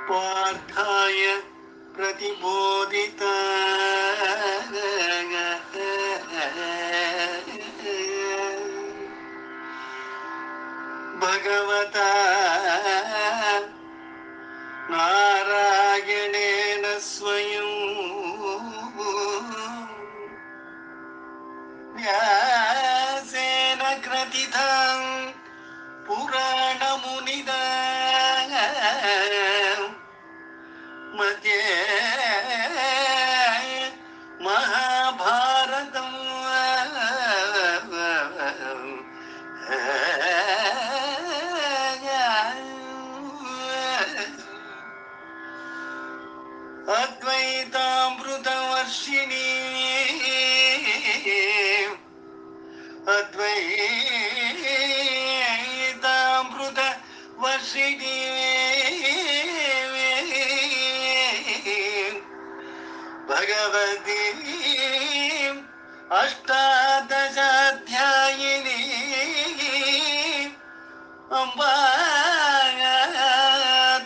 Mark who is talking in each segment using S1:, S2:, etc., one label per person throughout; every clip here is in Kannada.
S1: पार्थाय प्रतिबोधिता भगवता नारायणेन स्वयं व्यासेन ग्रथितं पुराणमुनिना मध्ये महाभारतम् अद्वैतामृतवर्षिणी अद्वैतामृतवर्षिणी भगवती अष्टादशाध्यायिनी अम्बा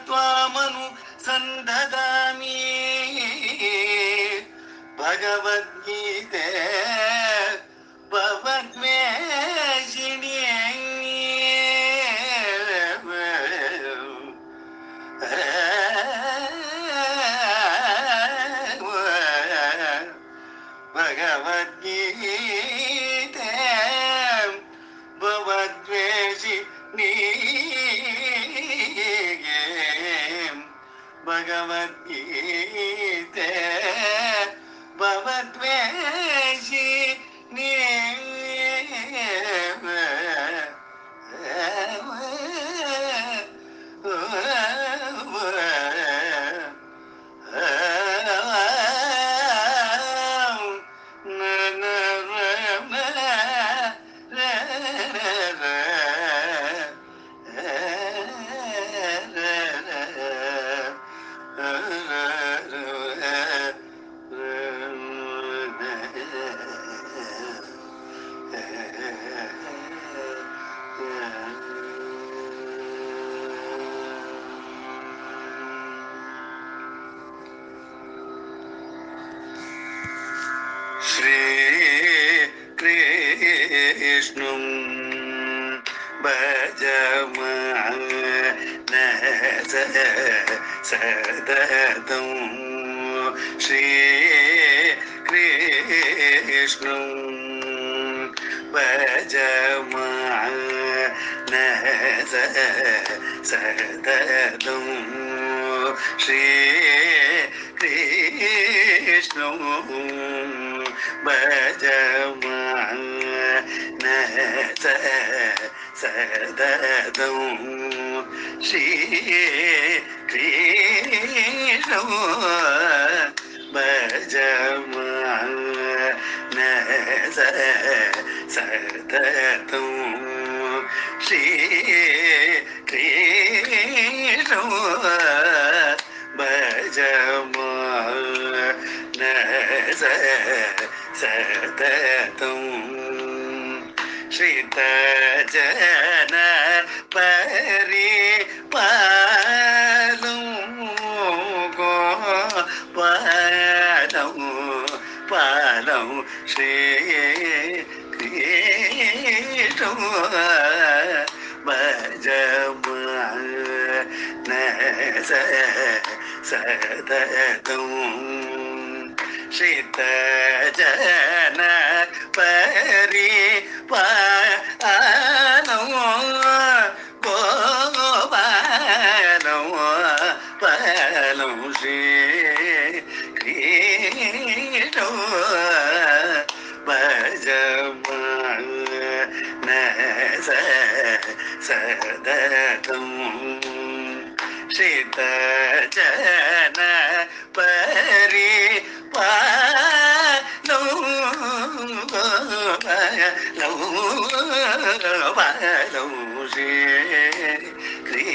S1: त्वामनुसन्धदामि भगवद्गीते भवद्वेषिणी भगवद्गीते भवद्वेषिणी भगवद्गीते भवद्वेषिणी श्रीकृष्णं भजमानस सततं श्रीकृष्णं भजमानस सततं श्रीकृष्णं भजमानस सततं श्रीकृष्णं भजमानस सततं श्रीकृष्णं भजमानस सततं श्रितजन परिपालं गोपालं पालं श्रीकृष्णं भजमानस सततं श्रितजन परिपालं गोपालं पालं श्रीकृष्णं भजमानस सततं श्रितजन परिपालं पालं श्रीकृष्णं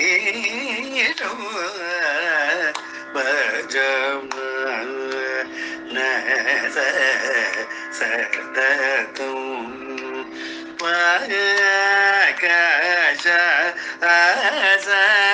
S1: भजमानस सततं आकाश आसनादि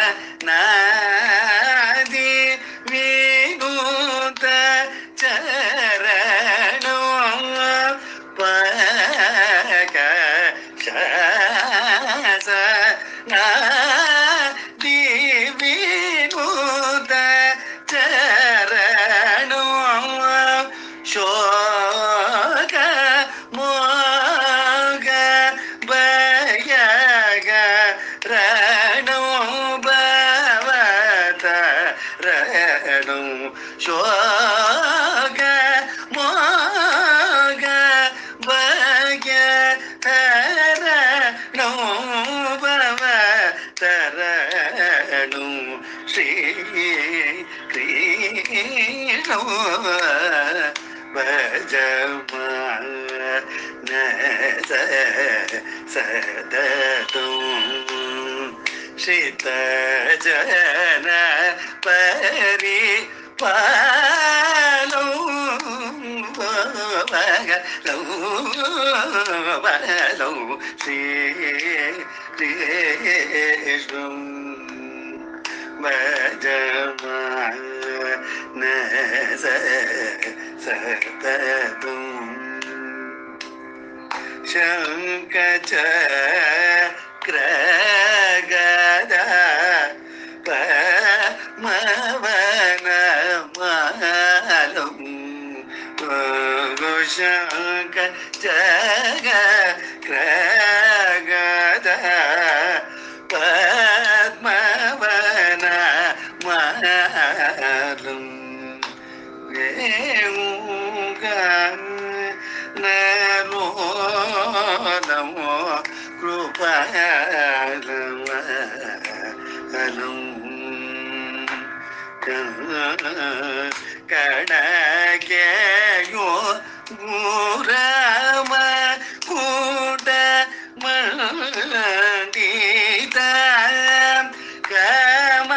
S1: ಶೋಕ ಮೋಗ ಬಗೆ ತರಣು ಭವ ತರಣು ಶ್ರೀ ಕೃಷ್ಣ ಭಜಮ ಸದತು ಶ್ರಿತ ಜನ ಪರಿ ಪಾಲೋ ಬಲೋ ಶ್ರೀ ಕೃಷ್ಣ ಭಜಮ ಸದತು ಶಂಕಚಕ್ರ ಗದ ಪಮವನ ಮಾಲು ಶಂಕಚಕ್ರ ಗದ ಪದ್ಮವನ ಮಾಲು ನಮೋ ಕೃಪಾಲಂ ಕಣಗೆಯೋ ಗುರಮ ಕೂಟ ಮಂಡಿತ ಕಮ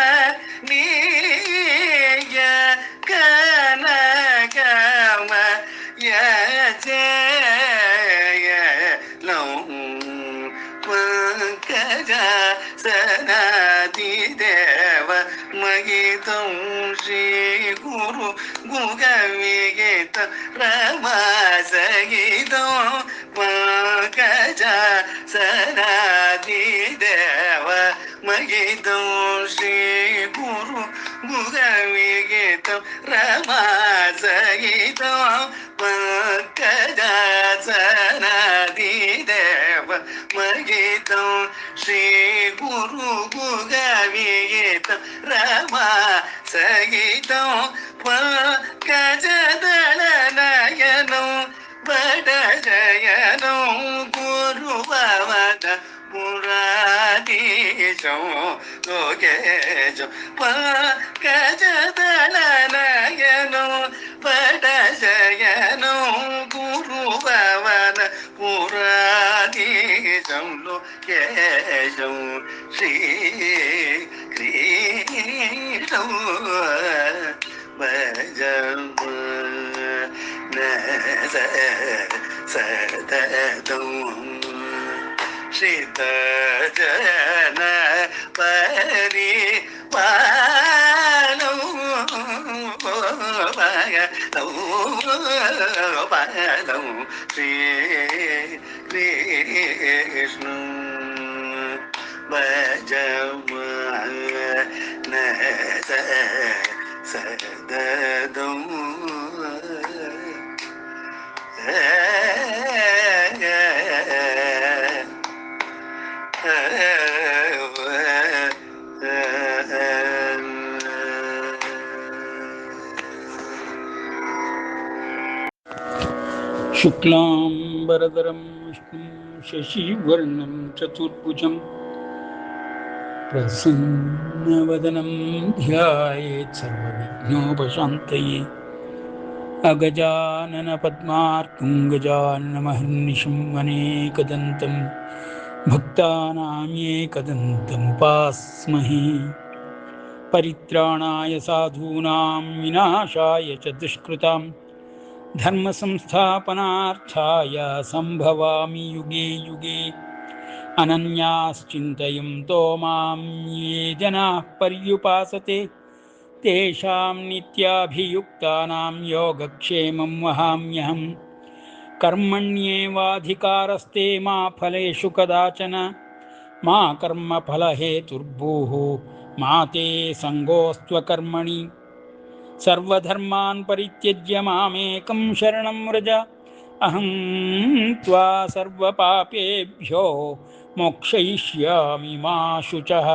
S1: ನೀಯ ಕನಕಮ ಯಜಯಲಂ ಪಂಕಜ ಸನಾದಿ ದೇವ ಮಗಿತಂ ಶ್ರೀ ಗುರು ಗುಗವಿಗಿತ ರಮಾ ಸಗಿತಂ ಪಂಕಜ ಸನಾದಿ ದೇವ ಮಗಿತಂ ಶ್ರೀ ಗುರು ಗುಗವಿಗಿತಂ ರಮಾ ಸಗಿತಂ ಪಂಕಜ ಸನಾದಿ ದೇವ ಮಗಿತಂ ಶ್ರೀ ಗುರು ಗುಗವಿಗಿತಂ ರಮಾ ಸಗಿತಂ ಪಂಕಜದಳ ನಯನಂ ಬಡ ಜಯನಂ ಗುರು ಭವದ ಮುರಾರೀಶಂ ಲೋಕೇಶಂ ಪಂಕಜದಳ ನಯನಂ ಬಡ ಜಯನಂ ಗುರು ಭವನ ಮುರಾರೀಶಂ ಲೋಕೇಶಂ ಶ್ರೀ ಕೃಷ್ಣ ಭಜಮ ಸದತು ಶ್ರಿತ ಜನ ಪರಿ ಪಾಲೋ ಪಾಲೋ ಶ್ರೀ ಕೃಷ್ಣ ಭಜಮ ಸದತು
S2: शुक्लांबरधरं विष्णुं शशिवर्णं चतुर्भुजं प्रसन्नवदनं ध्यायेत् सर्वविघ्नोपशान्तये अगजाननपद्मार्कं गजाननमहर्निशम् अनेकदन्तं भक्तानामेकदन्तमुपास्महे परित्राणाय साधूनां विनाशाय च दुष्कृतां धर्मसंस्थापनार्थाय सम्भवामि युगे युगे अनन्याश्चिन्तयन्तो मां ये जनाः पर्युपासते तेषां नित्याभियुक्तानां योगक्षेमं वहाम्यहम् कर्मण्येवाधिकारस्ते मा फलेषु कदाचन मा कर्मफलहेतुर्भूः मा ते सङ्गोऽस्त्वकर्मणि सर्वधर्मान् परित्यज्य मामेकं शरणं व्रज अहं त्वा सर्वपापेभ्यो मोक्षयिष्यामि मा शुचः।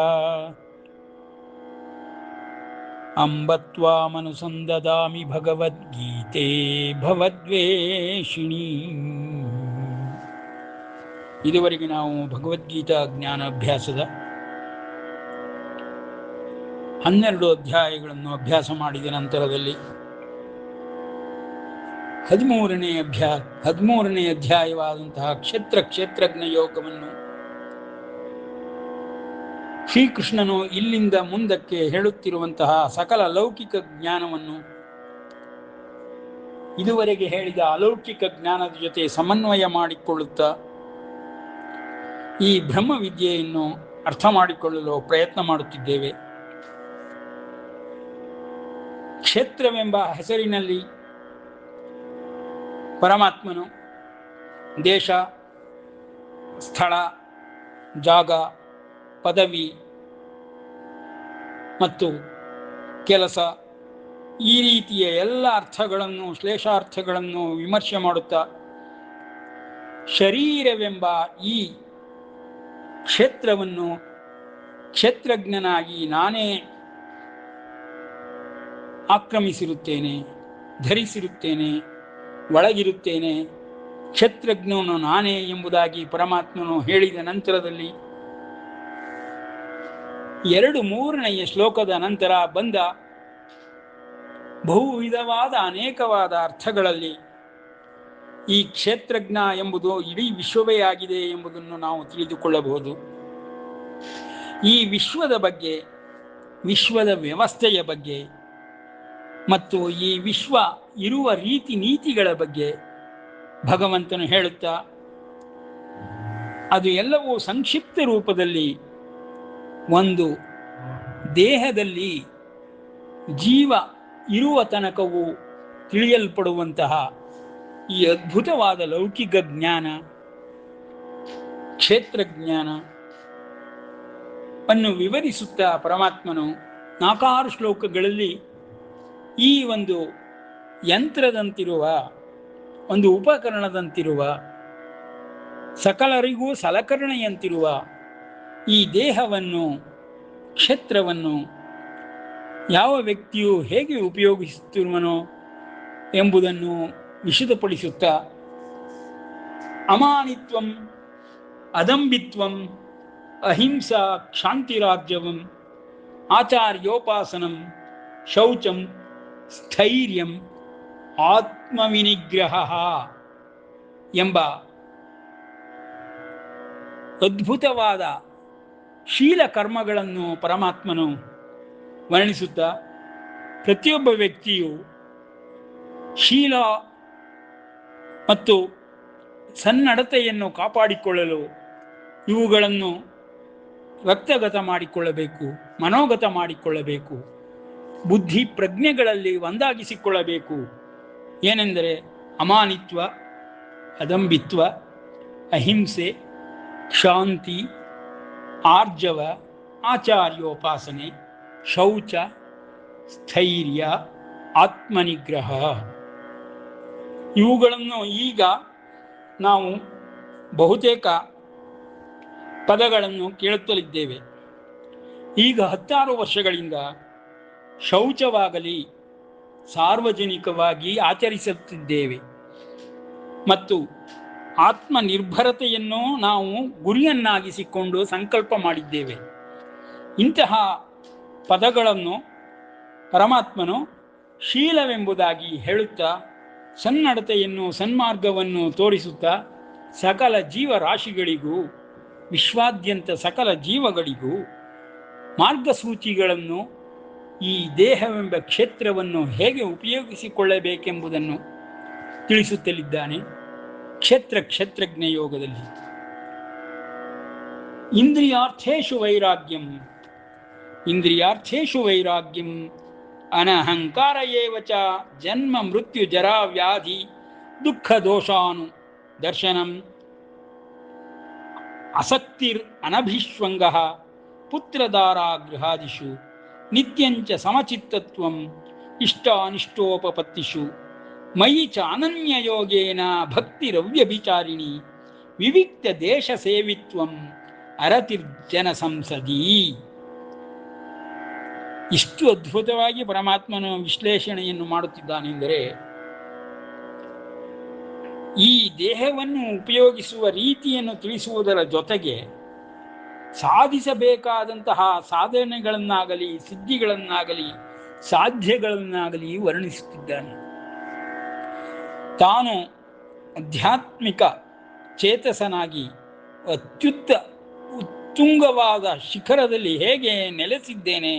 S2: ಅಂಬತ್ವಾಮನುಸಂದದಾಮಿ ಭಗವದ್ಗೀತೆ ಭವದ್ವೇಷಿಣಿ. ಇದುವರೆಗೆ ನಾವು ಭಗವದ್ಗೀತಾ ಜ್ಞಾನಾಭ್ಯಾಸದ 12 ಅಧ್ಯಾಯಗಳನ್ನು ಅಭ್ಯಾಸ ಮಾಡಿದ ನಂತರದಲ್ಲಿ 13ನೇ ಅಧ್ಯಾಯವಾದಂತಹ ಕ್ಷೇತ್ರಜ್ಞ ಯೋಗವನ್ನು ಶ್ರೀಕೃಷ್ಣನು ಇಲ್ಲಿಂದ ಮುಂದಕ್ಕೆ ಹೇಳುತ್ತಿರುವಂತಹ ಸಕಲ ಲೌಕಿಕ ಜ್ಞಾನವನ್ನು ಇದುವರೆಗೆ ಹೇಳಿದ ಅಲೌಕಿಕ ಜ್ಞಾನದ ಜೊತೆ ಸಮನ್ವಯ ಮಾಡಿಕೊಳ್ಳುತ್ತಾ ಈ ಬ್ರಹ್ಮವಿದ್ಯೆಯನ್ನು ಅರ್ಥ ಮಾಡಿಕೊಳ್ಳಲು ಪ್ರಯತ್ನ ಮಾಡುತ್ತಿದ್ದೇವೆ. ಕ್ಷೇತ್ರವೆಂಬ ಹೆಸರಿನಲ್ಲಿ ಪರಮಾತ್ಮನು ದೇಶ, ಸ್ಥಳ, ಜಾಗ, ಪದವಿ ಮತ್ತು ಕೆಲಸ ಈ ರೀತಿಯ ಎಲ್ಲ ಅರ್ಥಗಳನ್ನು, ಶ್ಲೇಷಾರ್ಥಗಳನ್ನು ವಿಮರ್ಶೆ ಮಾಡುತ್ತಾ ಶರೀರವೆಂಬ ಈ ಕ್ಷೇತ್ರವನ್ನು ಕ್ಷೇತ್ರಜ್ಞನಾಗಿ ನಾನೇ ಆಕ್ರಮಿಸಿರುತ್ತೇನೆ, ಧರಿಸಿರುತ್ತೇನೆ, ಒಳಗಿರುತ್ತೇನೆ, ಕ್ಷೇತ್ರಜ್ಞನು ನಾನೇ ಎಂಬುದಾಗಿ ಪರಮಾತ್ಮನು ಹೇಳಿದ ನಂತರದಲ್ಲಿ 2-3ನೆಯ ಶ್ಲೋಕದ ನಂತರ ಬಂದ ಬಹುವಿಧವಾದ ಅನೇಕವಾದ ಅರ್ಥಗಳಲ್ಲಿ ಈ ಕ್ಷೇತ್ರಜ್ಞ ಎಂಬುದು ಇಡೀ ವಿಶ್ವವೇ ಆಗಿದೆ ಎಂಬುದನ್ನು ನಾವು ತಿಳಿದುಕೊಳ್ಳಬಹುದು. ಈ ವಿಶ್ವದ ಬಗ್ಗೆ, ವಿಶ್ವದ ವ್ಯವಸ್ಥೆಯ ಬಗ್ಗೆ ಮತ್ತು ಈ ವಿಶ್ವ ಇರುವ ರೀತಿ ನೀತಿಗಳ ಬಗ್ಗೆ ಭಗವಂತನು ಹೇಳುತ್ತಾ ಅದು ಎಲ್ಲವೂ ಸಂಕ್ಷಿಪ್ತ ರೂಪದಲ್ಲಿ ಒಂದು ದೇಹದಲ್ಲಿ ಜೀವ ಇರುವ ತನಕವೂ ತಿಳಿಯಲ್ಪಡುವಂತಹ ಈ ಅದ್ಭುತವಾದ ಲೌಕಿಕ ಜ್ಞಾನ, ಕ್ಷೇತ್ರಜ್ಞಾನ ಅನ್ನು ವಿವರಿಸುತ್ತಾ ಪರಮಾತ್ಮನು 4 ಶ್ಲೋಕಗಳಲ್ಲಿ ಈ ಒಂದು ಯಂತ್ರದಂತಿರುವ, ಒಂದು ಉಪಕರಣದಂತಿರುವ, ಸಕಲರಿಗೂ ಸಲಕರಣೆಯಂತಿರುವ ಈ ದೇಹವನ್ನು, ಕ್ಷೇತ್ರವನ್ನು ಯಾವ ವ್ಯಕ್ತಿಯು ಹೇಗೆ ಉಪಯೋಗಿಸುತ್ತಿರುವನೋ ಎಂಬುದನ್ನು ವಿಶದಪಡಿಸುತ್ತಾ ಅಮಾನಿತ್ವಂ, ಅದಂಬಿತ್ವಂ, ಅಹಿಂಸಾ ಕ್ಷಾಂತಿರಾರ್ಜವಂ, ಆಚಾರ್ಯೋಪಾಸನಂ, ಶೌಚಂ, ಸ್ಥೈರ್ಯಂ, ಆತ್ಮವಿನಿಗ್ರಹ ಎಂಬ ಅದ್ಭುತವಾದ ಶೀಲ ಕರ್ಮಗಳನ್ನು ಪರಮಾತ್ಮನು ವರ್ಣಿಸುತ್ತಾ ಪ್ರತಿಯೊಬ್ಬ ವ್ಯಕ್ತಿಯು ಶೀಲ ಮತ್ತು ಸನ್ನಡತೆಯನ್ನು ಕಾಪಾಡಿಕೊಳ್ಳಲು ಇವುಗಳನ್ನು ರಕ್ತಗತ ಮಾಡಿಕೊಳ್ಳಬೇಕು, ಮನೋಗತ ಮಾಡಿಕೊಳ್ಳಬೇಕು, ಬುದ್ಧಿ ಪ್ರಜ್ಞೆಗಳಲ್ಲಿ ಒಂದಾಗಿಸಿಕೊಳ್ಳಬೇಕು. ಏನೆಂದರೆ ಅಮಾನಿತ್ವ, ಅದಂಬಿತ್ವ, ಅಹಿಂಸೆ, ಶಾಂತಿ, ಆರ್ಜವ, ಆಚಾರ್ಯೋಪಾಸನೆ, ಶೌಚ, ಸ್ಥೈರ್ಯ, ಆತ್ಮನಿಗ್ರಹ ಇವುಗಳನ್ನು ಈಗ ನಾವು ಬಹುತೇಕ ಪದಗಳನ್ನು ಕೇಳುತ್ತಲಿದ್ದೇವೆ. ಈಗ 16 ವರ್ಷಗಳಿಂದ ಶೌಚವಾಗಲಿ ಸಾರ್ವಜನಿಕವಾಗಿ ಆಚರಿಸುತ್ತಿದ್ದೇವೆ ಮತ್ತು ಆತ್ಮನಿರ್ಭರತೆಯನ್ನು ನಾವು ಗುರಿಯನ್ನಾಗಿಸಿಕೊಂಡು ಸಂಕಲ್ಪ ಮಾಡಿದ್ದೇವೆ. ಇಂತಹ ಪದಗಳನ್ನು ಪರಮಾತ್ಮನು ಶೀಲವೆಂಬುದಾಗಿ ಹೇಳುತ್ತಾ ಸನ್ನಡತೆಯನ್ನು, ಸನ್ಮಾರ್ಗವನ್ನು ತೋರಿಸುತ್ತಾ ಸಕಲ ಜೀವರಾಶಿಗಳಿಗೂ, ವಿಶ್ವಾದ್ಯಂತ ಸಕಲ ಜೀವಗಳಿಗೂ ಮಾರ್ಗಸೂಚಿಗಳನ್ನು, ಈ ದೇಹವೆಂಬ ಕ್ಷೇತ್ರವನ್ನು ಹೇಗೆ ಉಪಯೋಗಿಸಿಕೊಳ್ಳಬೇಕೆಂಬುದನ್ನು ತಿಳಿಸುತ್ತಲಿದ್ದಾನೆ. ಕ್ಷೇತ್ರಜ್ಞ ಯೋಗದಲ್ಲಿ ಇಂದ್ರಿಯಾರ್ಥೇಷು ವೈರಾಗ್ಯಂ ಅನಹಂಕಾರ ಏವ ಚ ಜನ್ಮ ಮೃತ್ಯು ಜರಾ ವ್ಯಾಧಿ ದುಃಖ ದೋಷಾನು ದರ್ಶನಂ ಆಸಕ್ತಿರ್ ಅನಭಿಶ್ವಂಗಃ ಪುತ್ರದಾರಾ ಗೃಹಾದಿಷು ನಿತ್ಯಂಚ ಸಮಚಿತ್ತತ್ವಂ ಇಷ್ಟಾನಿಷ್ಟೋಪಪತ್ತಿಷು ಮಯಿ ಚ ಅನನ್ಯಯೋಗೇನ ಭಕ್ತಿರವ್ಯಭಿಚಾರಿಣಿ ವಿವಿಕ್ತ ದೇಶ ಸೇವಿತ್ವಂ ಅರತಿರ್ಜನ ಸಂಸದೀ. ಇಷ್ಟು ಅದ್ಭುತವಾಗಿ ಪರಮಾತ್ಮನ ವಿಶ್ಲೇಷಣೆಯನ್ನು ಮಾಡುತ್ತಿದ್ದಾನೆಂದರೆ, ಈ ದೇಹವನ್ನು ಉಪಯೋಗಿಸುವ ರೀತಿಯನ್ನು ತಿಳಿಸುವುದರ ಜೊತೆಗೆ ಸಾಧಿಸಬೇಕಾದಂತಹ ಸಾಧನೆಗಳನ್ನಾಗಲಿ ಸಿದ್ಧಿಗಳನ್ನಾಗಲಿ ಸಾಧ್ಯಗಳನ್ನಾಗಲಿ ವರ್ಣಿಸುತ್ತಿದ್ದಾನೆ. ತಾನು ಆಧ್ಯಾತ್ಮಿಕ ಚೇತಸನಾಗಿ ಉತ್ತುಂಗವಾದ ಶಿಖರದಲ್ಲಿ ಹೇಗೆ ನೆಲೆಸಿದ್ದೇನೆ,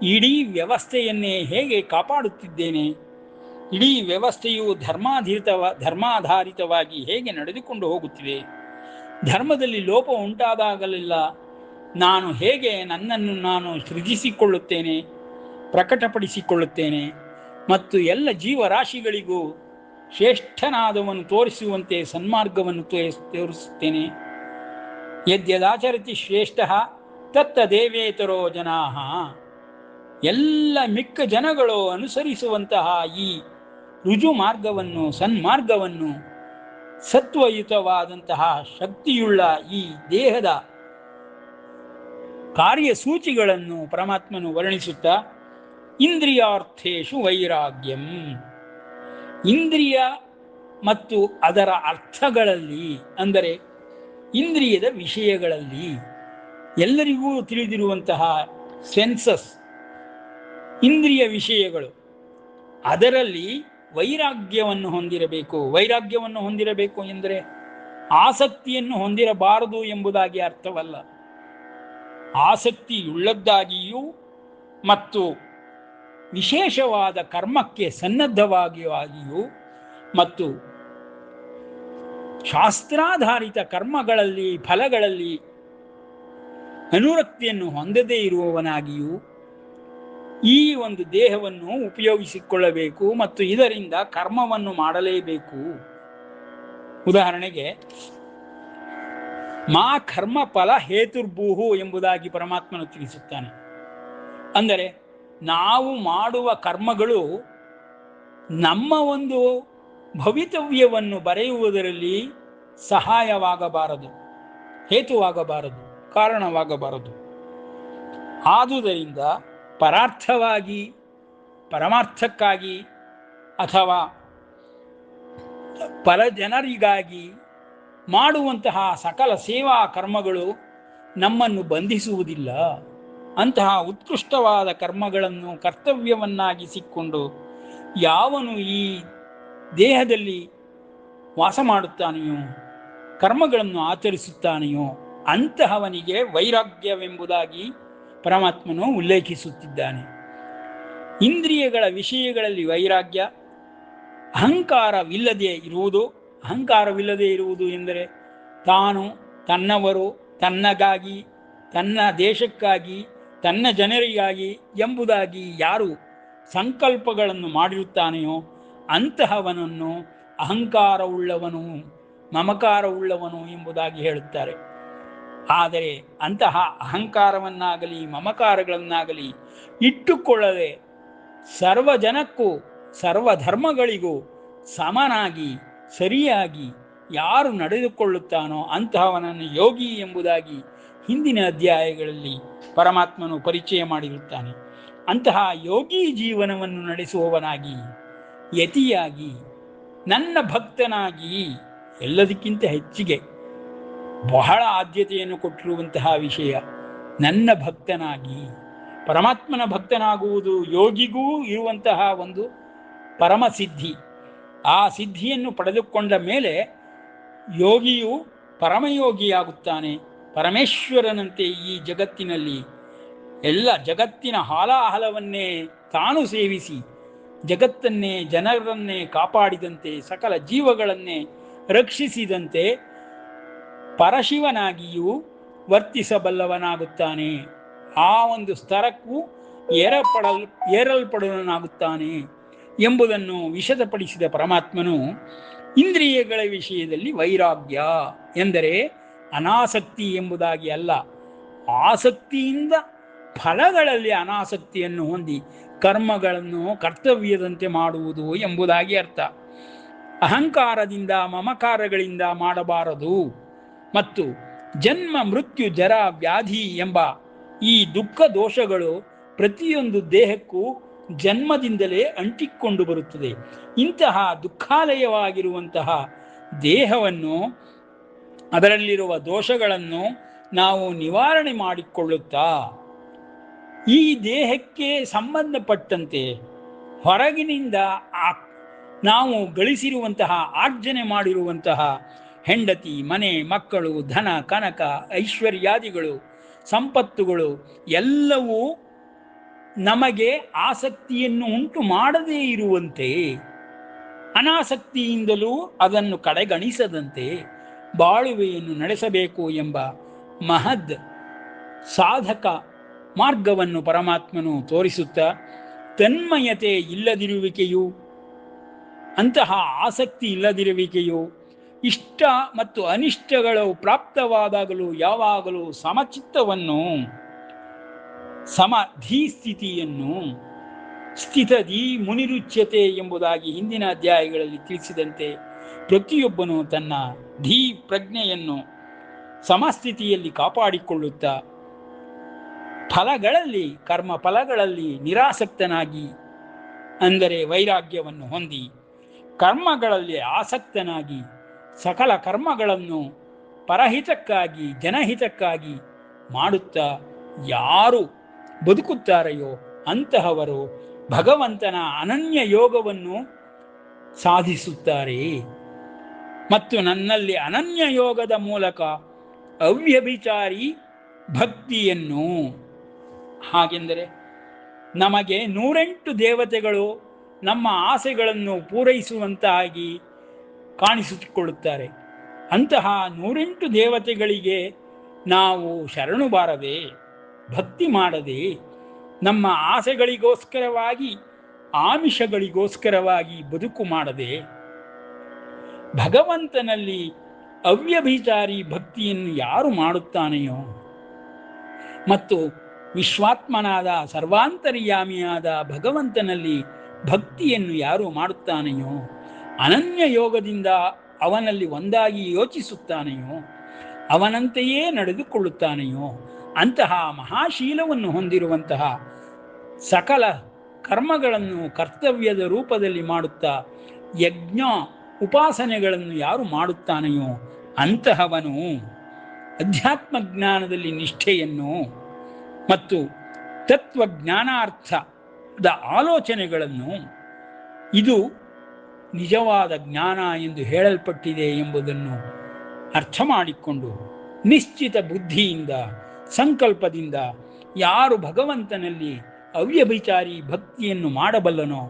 S2: ಇಡೀ ವ್ಯವಸ್ಥೆಯನ್ನೇ ಹೇಗೆ ಕಾಪಾಡುತ್ತಿದ್ದೇನೆ, ಇಡೀ ವ್ಯವಸ್ಥೆಯು ಧರ್ಮಾಧಾರಿತವಾಗಿ ಹೇಗೆ ನಡೆದುಕೊಂಡು ಹೋಗುತ್ತಿದೆ, ಧರ್ಮದಲ್ಲಿ ಲೋಪ ಉಂಟಾದಾಗಲೆಲ್ಲ ನಾನು ಹೇಗೆ ನನ್ನನ್ನು ನಾನು ಸೃಜಿಸಿಕೊಳ್ಳುತ್ತೇನೆ, ಪ್ರಕಟಪಡಿಸಿಕೊಳ್ಳುತ್ತೇನೆ ಮತ್ತು ಎಲ್ಲ ಜೀವರಾಶಿಗಳಿಗೂ ಶ್ರೇಷ್ಠನಾದವನು ತೋರಿಸುವಂತೆ ಸನ್ಮಾರ್ಗವನ್ನು ತೋರಿಸುತ್ತೇನೆ. ಯದ್ಯದಾಚರತಿ ಶ್ರೇಷ್ಠ ತತ್ತದೇವೇತರೋ ಜನಾಃ. ಎಲ್ಲ ಮಿಕ್ಕ ಜನಗಳು ಅನುಸರಿಸುವಂತಹ ಈ ರುಜು ಮಾರ್ಗವನ್ನು, ಸನ್ಮಾರ್ಗವನ್ನು, ಸತ್ವಯುತವಾದಂತಹ ಶಕ್ತಿಯುಳ್ಳ ಈ ದೇಹದ ಕಾರ್ಯಸೂಚಿಗಳನ್ನು ಪರಮಾತ್ಮನು ವರ್ಣಿಸುತ್ತಾ, ಇಂದ್ರಿಯಾರ್ಥೇಶು ವೈರಾಗ್ಯಂ, ಇಂದ್ರಿಯ ಮತ್ತು ಅದರ ಅರ್ಥಗಳಲ್ಲಿ, ಅಂದರೆ ಇಂದ್ರಿಯದ ವಿಷಯಗಳಲ್ಲಿ, ಎಲ್ಲರಿಗೂ ತಿಳಿದಿರುವಂತಹ ಸೆನ್ಸಸ್, ಇಂದ್ರಿಯ ವಿಷಯಗಳು, ಅದರಲ್ಲಿ ವೈರಾಗ್ಯವನ್ನು ಹೊಂದಿರಬೇಕು. ವೈರಾಗ್ಯವನ್ನು ಹೊಂದಿರಬೇಕು ಎಂದರೆ ಆಸಕ್ತಿಯನ್ನು ಹೊಂದಿರಬಾರದು ಎಂಬುದಾಗಿ ಅರ್ಥವಲ್ಲ. ಆಸಕ್ತಿಯುಳ್ಳದ್ದಾಗಿಯೂ ಮತ್ತು ವಿಶೇಷವಾದ ಕರ್ಮಕ್ಕೆ ಸನ್ನದ್ಧವಾಗಿಯೂ ಮತ್ತು ಶಾಸ್ತ್ರಾಧಾರಿತ ಕರ್ಮಗಳಲ್ಲಿ ಫಲಗಳಲ್ಲಿ ಅನುರಕ್ತಿಯನ್ನು ಹೊಂದದೇ ಇರುವವನಾಗಿಯೂ ಈ ಒಂದು ದೇಹವನ್ನು ಉಪಯೋಗಿಸಿಕೊಳ್ಳಬೇಕು ಮತ್ತು ಇದರಿಂದ ಕರ್ಮವನ್ನು ಮಾಡಲೇಬೇಕು. ಉದಾಹರಣೆಗೆ, ಮಾ ಕರ್ಮ ಫಲ ಹೇತುರ್ಭೂಹು ಎಂಬುದಾಗಿ ಪರಮಾತ್ಮನು ತಿಳಿಸುತ್ತಾನೆ. ಅಂದರೆ ನಾವು ಮಾಡುವ ಕರ್ಮಗಳು ನಮ್ಮ ಒಂದು ಭವಿತವ್ಯವನ್ನು ಬರೆಯುವುದರಲ್ಲಿ ಸಹಾಯವಾಗಬಾರದು, ಹೇತುವಾಗಬಾರದು, ಕಾರಣವಾಗಬಾರದು. ಆದುದರಿಂದ ಪರಾರ್ಥವಾಗಿ, ಪರಮಾರ್ಥಕ್ಕಾಗಿ ಅಥವಾ ಪರಜನರಿಗಾಗಿ ಮಾಡುವಂತಹ ಸಕಲ ಸೇವಾ ಕರ್ಮಗಳು ನಮ್ಮನ್ನು ಬಂಧಿಸುವುದಿಲ್ಲ. ಅಂತಹ ಉತ್ಕೃಷ್ಟವಾದ ಕರ್ಮಗಳನ್ನು ಕರ್ತವ್ಯವನ್ನಾಗಿಸಿಕೊಂಡು ಯಾವನು ಈ ದೇಹದಲ್ಲಿ ವಾಸ ಮಾಡುತ್ತಾನೆಯೋ, ಕರ್ಮಗಳನ್ನು ಆಚರಿಸುತ್ತಾನೆಯೋ ಅಂತಹವನಿಗೆ ವೈರಾಗ್ಯವೆಂಬುದಾಗಿ ಪರಮಾತ್ಮನು ಉಲ್ಲೇಖಿಸುತ್ತಿದ್ದಾನೆ. ಇಂದ್ರಿಯಗಳ ವಿಷಯಗಳಲ್ಲಿ ವೈರಾಗ್ಯ, ಅಹಂಕಾರವಿಲ್ಲದೆ ಇರುವುದು. ಅಹಂಕಾರವಿಲ್ಲದೆ ಇರುವುದು ಎಂದರೆ ತಾನು, ತನ್ನವರು, ತನ್ನಗಾಗಿ, ತನ್ನ ದೇಶಕ್ಕಾಗಿ, ತನ್ನ ಜನರಿಗಾಗಿ ಎಂಬುದಾಗಿ ಯಾರು ಸಂಕಲ್ಪಗಳನ್ನು ಮಾಡಿರುತ್ತಾನೆಯೋ ಅಂತಹವನನ್ನು ಅಹಂಕಾರವುಳ್ಳವನು, ಮಮಕಾರವುಳ್ಳವನು ಎಂಬುದಾಗಿ ಹೇಳುತ್ತಾರೆ. ಆದರೆ ಅಂತಹ ಅಹಂಕಾರವನ್ನಾಗಲಿ ಮಮಕಾರಗಳನ್ನಾಗಲಿ ಇಟ್ಟುಕೊಳ್ಳದೆ ಸರ್ವಜನಕ್ಕೂ ಸರ್ವಧರ್ಮಗಳಿಗೂ ಸಮನಾಗಿ ಸರಿಯಾಗಿ ಯಾರು ನಡೆದುಕೊಳ್ಳುತ್ತಾನೋ ಅಂತಹವನನ್ನು ಯೋಗಿ ಎಂಬುದಾಗಿ ಹಿಂದಿನ ಅಧ್ಯಾಯಗಳಲ್ಲಿ ಪರಮಾತ್ಮನು ಪರಿಚಯ ಮಾಡಿರುತ್ತಾನೆ. ಅಂತಹ ಯೋಗಿ ಜೀವನವನ್ನು ನಡೆಸುವವನಾಗಿ, ಯತಿಯಾಗಿ, ನನ್ನ ಭಕ್ತನಾಗಿ, ಎಲ್ಲದಕ್ಕಿಂತ ಹೆಚ್ಚಿಗೆ ಬಹಳ ಆದ್ಯತೆಯನ್ನು ಕೊಟ್ಟಿರುವಂತಹ ವಿಷಯ ನನ್ನ ಭಕ್ತನಾಗಿ, ಪರಮಾತ್ಮನ ಭಕ್ತನಾಗುವುದು ಯೋಗಿಗೂ ಇರುವಂತಹ ಒಂದು ಪರಮಸಿದ್ಧಿ. ಆ ಸಿದ್ಧಿಯನ್ನು ಪಡೆದುಕೊಂಡ ಮೇಲೆ ಯೋಗಿಯು ಪರಮಯೋಗಿಯಾಗುತ್ತಾನೆ. ಪರಮೇಶ್ವರನಂತೆ ಈ ಜಗತ್ತಿನಲ್ಲಿ ಎಲ್ಲ ಜಗತ್ತಿನ ಹಾಲಾಹಲವನ್ನೇ ತಾನು ಸೇವಿಸಿ ಜಗತ್ತನ್ನೇ, ಜನರನ್ನೇ ಕಾಪಾಡಿದಂತೆ, ಸಕಲ ಜೀವಗಳನ್ನೇ ರಕ್ಷಿಸಿದಂತೆ ಪರಶಿವನಾಗಿಯೂ ವರ್ತಿಸಬಲ್ಲವನಾಗುತ್ತಾನೆ. ಆ ಒಂದು ಸ್ತರಕ್ಕೂ ಏರಲ್ಪಡುವನಾಗುತ್ತಾನೆ ಎಂಬುದನ್ನು ವಿಶದಪಡಿಸಿದ ಪರಮಾತ್ಮನು ಇಂದ್ರಿಯಗಳ ವಿಷಯದಲ್ಲಿ ವೈರಾಗ್ಯ ಎಂದರೆ ಅನಾಸಕ್ತಿ ಎಂಬುದಾಗಿ ಅಲ್ಲ, ಆಸಕ್ತಿಯಿಂದ ಫಲಗಳಲ್ಲಿ ಅನಾಸಕ್ತಿಯನ್ನು ಹೊಂದಿ ಕರ್ಮಗಳನ್ನು ಕರ್ತವ್ಯದಂತೆ ಮಾಡುವುದು ಎಂಬುದಾಗಿ ಅರ್ಥ. ಅಹಂಕಾರದಿಂದ ಮಮಕಾರಗಳಿಂದ ಮಾಡಬಾರದು ಮತ್ತು ಜನ್ಮ ಮೃತ್ಯು ಜರ ವ್ಯಾಧಿ ಎಂಬ ಈ ದುಃಖ ದೋಷಗಳು ಪ್ರತಿಯೊಂದು ದೇಹಕ್ಕೂ ಜನ್ಮದಿಂದಲೇ ಅಂಟಿಕೊಂಡು ಬರುತ್ತದೆ. ಇಂತಹ ದುಃಖಾಲಯವಾಗಿರುವಂತಹ ದೇಹವನ್ನು, ಅದರಲ್ಲಿರುವ ದೋಷಗಳನ್ನು ನಾವು ನಿವಾರಣೆ ಮಾಡಿಕೊಳ್ಳುತ್ತಾ ಈ ದೇಹಕ್ಕೆ ಸಂಬಂಧಪಟ್ಟಂತೆ ಹೊರಗಿನಿಂದ ನಾವು ಗಳಿಸಿರುವಂತಹ ಆರ್ಜನೆ ಮಾಡಿರುವಂತಹ ಹೆಂಡತಿ, ಮನೆ, ಮಕ್ಕಳು, ಧನ, ಕನಕ, ಐಶ್ವರ್ಯಾದಿಗಳು, ಸಂಪತ್ತುಗಳು ಎಲ್ಲವೂ ನಮಗೆ ಆಸಕ್ತಿಯನ್ನು ಉಂಟು ಮಾಡದೇ ಇರುವಂತೆ, ಅನಾಸಕ್ತಿಯಿಂದಲೂ ಅದನ್ನು ಕಡೆಗಣಿಸದಂತೆ ಬಾಳುವೆಯನ್ನು ನಡೆಸಬೇಕು ಎಂಬ ಮಹದ್ ಸಾಧಕ ಮಾರ್ಗವನ್ನು ಪರಮಾತ್ಮನು ತೋರಿಸುತ್ತಾ, ತನ್ಮಯತೆ ಇಲ್ಲದಿರುವಿಕೆಯು, ಅಂತಹ ಆಸಕ್ತಿ ಇಲ್ಲದಿರುವಿಕೆಯು, ಇಷ್ಟ ಮತ್ತು ಅನಿಷ್ಟಗಳು ಪ್ರಾಪ್ತವಾದಾಗಲೂ ಯಾವಾಗಲೂ ಸಮಚಿತ್ತವನ್ನು, ಸಮಧೀ ಸ್ಥಿತಿಯನ್ನು, ಸ್ಥಿತಧೀ ಮುನಿರುಚ್ಯತೆ ಎಂಬುದಾಗಿ ಹಿಂದಿನ ಅಧ್ಯಾಯಗಳಲ್ಲಿ ತಿಳಿಸಿದಂತೆ ಪ್ರತಿಯೊಬ್ಬನು ತನ್ನ ಧೀ ಪ್ರಜ್ಞೆಯನ್ನು ಸಮಸ್ಥಿತಿಯಲ್ಲಿ ಕಾಪಾಡಿಕೊಳ್ಳುತ್ತಾ ಫಲಗಳಲ್ಲಿ, ಕರ್ಮ ಫಲಗಳಲ್ಲಿ ನಿರಾಸಕ್ತನಾಗಿ, ಅಂದರೆ ವೈರಾಗ್ಯವನ್ನು ಹೊಂದಿ, ಕರ್ಮಗಳಲ್ಲಿ ಆಸಕ್ತನಾಗಿ ಸಕಲ ಕರ್ಮಗಳನ್ನು ಪರಹಿತಕ್ಕಾಗಿ, ಜನಹಿತಕ್ಕಾಗಿ ಮಾಡುತ್ತಾ ಯಾರು ಬದುಕುತ್ತಾರೆಯೋ ಅಂತಹವರು ಭಗವಂತನ ಅನನ್ಯ ಯೋಗವನ್ನು ಸಾಧಿಸುತ್ತಾರೆ. ಮತ್ತು ನನ್ನಲ್ಲಿ ಅನನ್ಯ ಯೋಗದ ಮೂಲಕ ಅವ್ಯಭಿಚಾರಿ ಭಕ್ತಿಯನ್ನು, ಹಾಗೆಂದರೆ ನಮಗೆ 108 ದೇವತೆಗಳು ನಮ್ಮ ಆಸೆಗಳನ್ನು ಪೂರೈಸುವಂತಾಗಿ ಕಾಣಿಸಿಕೊಳ್ಳುತ್ತಾರೆ. ಅಂತಹ 108 ದೇವತೆಗಳಿಗೆ ನಾವು ಶರಣು ಬಾರದೆ, ಭಕ್ತಿ ಮಾಡದೆ, ನಮ್ಮ ಆಸೆಗಳಿಗೋಸ್ಕರವಾಗಿ, ಆಮಿಷಗಳಿಗೋಸ್ಕರವಾಗಿ ಬದುಕು ಮಾಡದೆ, ಭಗವಂತನಲ್ಲಿ ಅವ್ಯಭಿಚಾರಿ ಭಕ್ತಿಯನ್ನು ಯಾರು ಮಾಡುತ್ತಾನೆಯೋ ಮತ್ತು ವಿಶ್ವಾತ್ಮನಾದ ಸರ್ವಾಂತರ್ಯಾಮಿಯಾದ ಭಗವಂತನಲ್ಲಿ ಭಕ್ತಿಯನ್ನು ಯಾರು ಮಾಡುತ್ತಾನೆಯೋ, ಅನನ್ಯ ಯೋಗದಿಂದ ಅವನಲ್ಲಿ ಒಂದಾಗಿ ಯೋಚಿಸುತ್ತಾನೆಯೋ, ಅವನಂತೆಯೇ ನಡೆದುಕೊಳ್ಳುತ್ತಾನೆಯೋ, ಅಂತಹ ಮಹಾಶೀಲವನ್ನು ಹೊಂದಿರುವಂತಹ, ಸಕಲ ಕರ್ಮಗಳನ್ನು ಕರ್ತವ್ಯದ ರೂಪದಲ್ಲಿ ಮಾಡುತ್ತಾ ಯಜ್ಞ ಉಪಾಸನೆಗಳನ್ನು ಯಾರು ಮಾಡುತ್ತಾನೆಯೋ ಅಂತಹವನು ಅಧ್ಯಾತ್ಮ ಜ್ಞಾನದಲ್ಲಿ ನಿಷ್ಠೆಯನ್ನು ಮತ್ತು ತತ್ವಜ್ಞಾನಾರ್ಥದ ಆಲೋಚನೆಗಳನ್ನು, ಇದು ನಿಜವಾದ ಜ್ಞಾನ ಎಂದು ಹೇಳಲ್ಪಟ್ಟಿದೆ ಎಂಬುದನ್ನು ಅರ್ಥ ಮಾಡಿಕೊಂಡು ನಿಶ್ಚಿತ ಬುದ್ಧಿಯಿಂದ, ಸಂಕಲ್ಪದಿಂದ ಯಾರು ಭಗವಂತನಲ್ಲಿ ಅವ್ಯಭಿಚಾರಿ ಭಕ್ತಿಯನ್ನು ಮಾಡಬಲ್ಲನೋ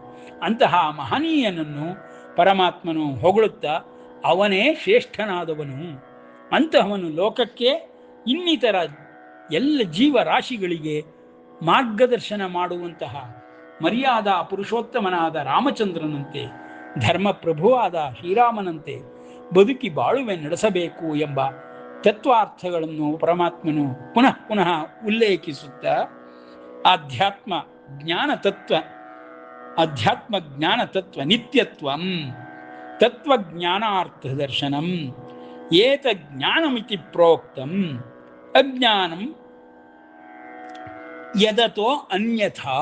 S2: ಅಂತಹ ಮಹನೀಯನನ್ನು ಪರಮಾತ್ಮನು ಹೊಗಳುತ್ತಾ, ಅವನೇ ಶ್ರೇಷ್ಠನಾದವನು, ಅಂತಹವನು ಲೋಕಕ್ಕೆ, ಇನ್ನಿತರ ಎಲ್ಲ ಜೀವರಾಶಿಗಳಿಗೆ ಮಾರ್ಗದರ್ಶನ ಮಾಡುವಂತಹ ಮರ್ಯಾದಾ ಪುರುಷೋತ್ತಮನಾದ ರಾಮಚಂದ್ರನಂತೆ, ಧರ್ಮಪ್ರಭುವಾದ ಶ್ರೀರಾಮನಂತೆ ಬದುಕಿ ಬಾಳುವೆ ನಡೆಸಬೇಕು ಎಂಬ ತತ್ವಾರ್ಥಗಳನ್ನು ಪರಮಾತ್ಮನು ಪುನಃ ಪುನಃ ಉಲ್ಲೇಖಿಸುತ್ತಾ, ಆಧ್ಯಾತ್ಮ ಜ್ಞಾನ ತತ್ವ ನಿತ್ಯತ್ವಂ ತತ್ವಜ್ಞಾನಾರ್ಥ ದರ್ಶನಂ ಏತ ಜ್ಞಾನಮಿತಿ ಪ್ರೋಕ್ತಂ ಅಜ್ಞಾನಂ ಯದತೋ ಅನ್ಯಥಾ.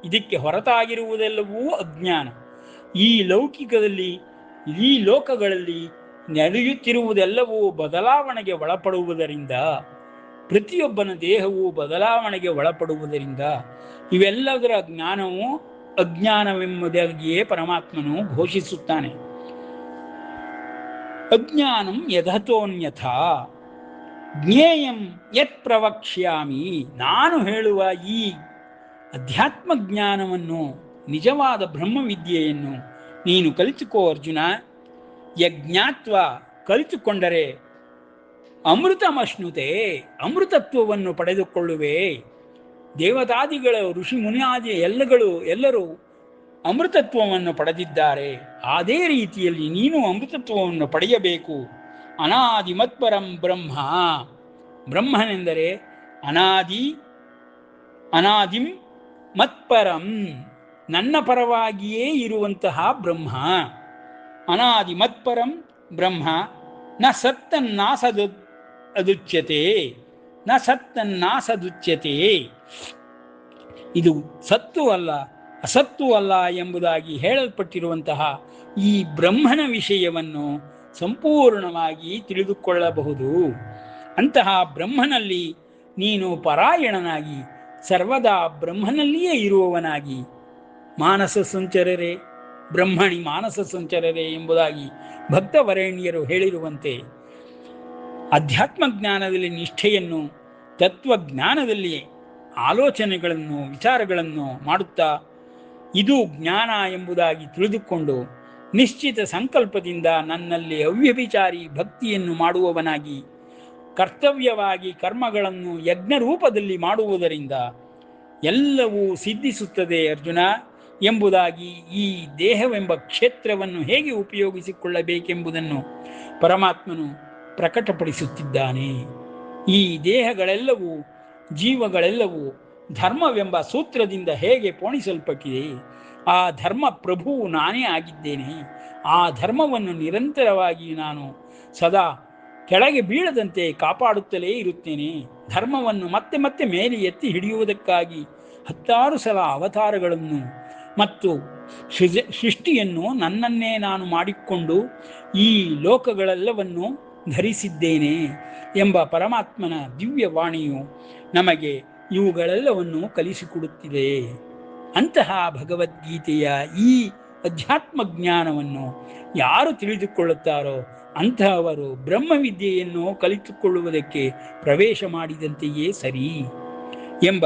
S2: ಇದಕ್ಕೆ ಹೊರತಾಗಿರುವುದೆಲ್ಲವೂ ಅಜ್ಞಾನ. ಈ ಲೌಕಿಕದಲ್ಲಿ, ಈ ಲೋಕಗಳಲ್ಲಿ ನಡೆಯುತ್ತಿರುವುದೆಲ್ಲವೂ ಬದಲಾವಣೆಗೆ ಒಳಪಡುವುದರಿಂದ, ಪ್ರತಿಯೊಬ್ಬನ ದೇಹವು ಬದಲಾವಣೆಗೆ ಒಳಪಡುವುದರಿಂದ ಇವೆಲ್ಲದರ ಜ್ಞಾನವು ಅಜ್ಞಾನವೆಂಬುದಾಗಿಯೇ ಪರಮಾತ್ಮನು ಘೋಷಿಸುತ್ತಾನೆ. ಅಜ್ಞಾನಂ ಯಥತೋನ್ಯಥಾ ಜ್ಞೇಯಂ ಯತ್ ಪ್ರವಕ್ಷ್ಯಾಮಿ. ನಾನು ಹೇಳುವ ಈ ಅಧ್ಯಾತ್ಮ ಜ್ಞಾನವನ್ನು, ನಿಜವಾದ ಬ್ರಹ್ಮವಿದ್ಯೆಯನ್ನು ನೀನು ಕಲಿತುಕೋ ಅರ್ಜುನ. ಯಜ್ಞಾತ್ವ ಕಲಿತುಕೊಂಡರೆ ಅಮೃತಮಶ್ನುತೆ, ಅಮೃತತ್ವವನ್ನು ಪಡೆದುಕೊಳ್ಳುವೆ. ದೇವತಾದಿಗಳು, ಋಷಿ ಮುನಿಯಾದಿ ಎಲ್ಲರೂ ಅಮೃತತ್ವವನ್ನು ಪಡೆದಿದ್ದಾರೆ. ಅದೇ ರೀತಿಯಲ್ಲಿ ನೀನು ಅಮೃತತ್ವವನ್ನು ಪಡೆಯಬೇಕು. ಅನಾದಿ ಮತ್ಪರಂ ಬ್ರಹ್ಮ. ಬ್ರಹ್ಮನೆಂದರೆ ಅನಾದಿಂ ಮತ್ಪರಂ, ನನ್ನ ಪರವಾಗಿಯೇ ಇರುವಂತಹ ಬ್ರಹ್ಮ. ಅನಾದಿ ಮತ್ಪರಂ ಬ್ರಹ್ಮ ನ ಸತ್ತನ್ನಾಸದುಚ್ಯತೆ. ಇದು ಸತ್ತು ಅಲ್ಲ, ಅಸತ್ತು ಅಲ್ಲ ಎಂಬುದಾಗಿ ಹೇಳಲ್ಪಟ್ಟಿರುವಂತಹ ಈ ಬ್ರಹ್ಮನ ವಿಷಯವನ್ನು ಸಂಪೂರ್ಣವಾಗಿ ತಿಳಿದುಕೊಳ್ಳಬಹುದು. ಅಂತಹ ಬ್ರಹ್ಮನಲ್ಲಿ ನೀನು ಪರಾಯಣನಾಗಿ ಸರ್ವದಾ ಬ್ರಹ್ಮನಲ್ಲಿಯೇ ಇರುವವನಾಗಿ ಮಾನಸ ಸಂಚರರೆ ಬ್ರಹ್ಮಣಿ ಮಾನಸ ಸಂಚರರೆ ಎಂಬುದಾಗಿ ಭಕ್ತವರೇಣ್ಯರು ಹೇಳಿರುವಂತೆ ಅಧ್ಯಾತ್ಮ ಜ್ಞಾನದಲ್ಲಿ ನಿಷ್ಠೆಯನ್ನು, ತತ್ವಜ್ಞಾನದಲ್ಲಿ ಆಲೋಚನೆಗಳನ್ನು, ವಿಚಾರಗಳನ್ನು ಮಾಡುತ್ತಾ ಇದು ಜ್ಞಾನ ಎಂಬುದಾಗಿ ತಿಳಿದುಕೊಂಡು ನಿಶ್ಚಿತ ಸಂಕಲ್ಪದಿಂದ ನನ್ನಲ್ಲಿ ಅವ್ಯಭಿಚಾರಿ ಭಕ್ತಿಯನ್ನು ಮಾಡುವವನಾಗಿ ಕರ್ತವ್ಯವಾಗಿ ಕರ್ಮಗಳನ್ನು ಯಜ್ಞ ರೂಪದಲ್ಲಿ ಮಾಡುವುದರಿಂದ ಎಲ್ಲವೂ ಸಿದ್ಧಿಸುತ್ತದೆ ಅರ್ಜುನ ಎಂಬುದಾಗಿ ಈ ದೇಹವೆಂಬ ಕ್ಷೇತ್ರವನ್ನು ಹೇಗೆ ಉಪಯೋಗಿಸಿಕೊಳ್ಳಬೇಕೆಂಬುದನ್ನು ಪರಮಾತ್ಮನು ಪ್ರಕಟಪಡಿಸುತ್ತಿದ್ದಾನೆ. ಈ ದೇಹಗಳೆಲ್ಲವೂ, ಜೀವಗಳೆಲ್ಲವೂ ಧರ್ಮವೆಂಬ ಸೂತ್ರದಿಂದ ಹೇಗೆ ಪೋಣಿಸಲ್ಪಟ್ಟಿದೆ, ಆ ಧರ್ಮ ಪ್ರಭುವು ನಾನೇ ಆಗಿದ್ದೇನೆ. ಆ ಧರ್ಮವನ್ನು ನಿರಂತರವಾಗಿ ನಾನು ಸದಾ ಕೆಳಗೆ ಬೀಳದಂತೆ ಕಾಪಾಡುತ್ತಲೇ ಇರುತ್ತೇನೆ. ಧರ್ಮವನ್ನು ಮತ್ತೆ ಮತ್ತೆ ಮೇಲೆ ಎತ್ತಿ ಹಿಡಿಯುವುದಕ್ಕಾಗಿ 10 ಸಲ ಅವತಾರಗಳನ್ನು ಮತ್ತು ಸೃಷ್ಟಿಯನ್ನು ನನ್ನನ್ನೇ ನಾನು ಮಾಡಿಕೊಂಡು ಈ ಲೋಕಗಳೆಲ್ಲವನ್ನು ಧರಿಸಿದ್ದೇನೆ ಎಂಬ ಪರಮಾತ್ಮನ ದಿವ್ಯವಾಣಿಯು ನಮಗೆ ಇವುಗಳೆಲ್ಲವನ್ನು ಕಲಿಸಿಕೊಡುತ್ತಿದೆ. ಅಂತಹ ಭಗವದ್ಗೀತೆಯ ಈ ಅಧ್ಯಾತ್ಮ ಜ್ಞಾನವನ್ನು ಯಾರು ತಿಳಿದುಕೊಳ್ಳುತ್ತಾರೋ ಅಂತಹವರು ಬ್ರಹ್ಮವಿದ್ಯೆಯನ್ನು ಕಲಿತುಕೊಳ್ಳುವುದಕ್ಕೆ ಪ್ರವೇಶ ಮಾಡಿದಂತೆಯೇ ಸರಿ ಎಂಬ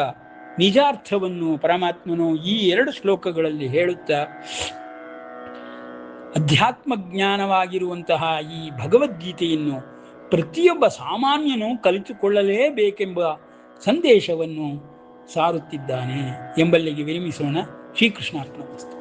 S2: ನಿಜಾರ್ಥವನ್ನು ಪರಮಾತ್ಮನು ಈ 2 ಶ್ಲೋಕಗಳಲ್ಲಿ ಹೇಳುತ್ತಾ ಅಧ್ಯಾತ್ಮ ಜ್ಞಾನವಾಗಿರುವಂತಹ ಈ ಭಗವದ್ಗೀತೆಯನ್ನು ಪ್ರತಿಯೊಬ್ಬ ಸಾಮಾನ್ಯನು ಕಲಿತುಕೊಳ್ಳಲೇಬೇಕೆಂಬ ಸಂದೇಶವನ್ನು ಸಾರುತ್ತಿದ್ದಾನೆ ಎಂಬಲ್ಲಿಗೆ ವಿರಮಿಸೋಣ. ಶ್ರೀಕೃಷ್ಣಾರ್ಪಣಮಸ್ತು.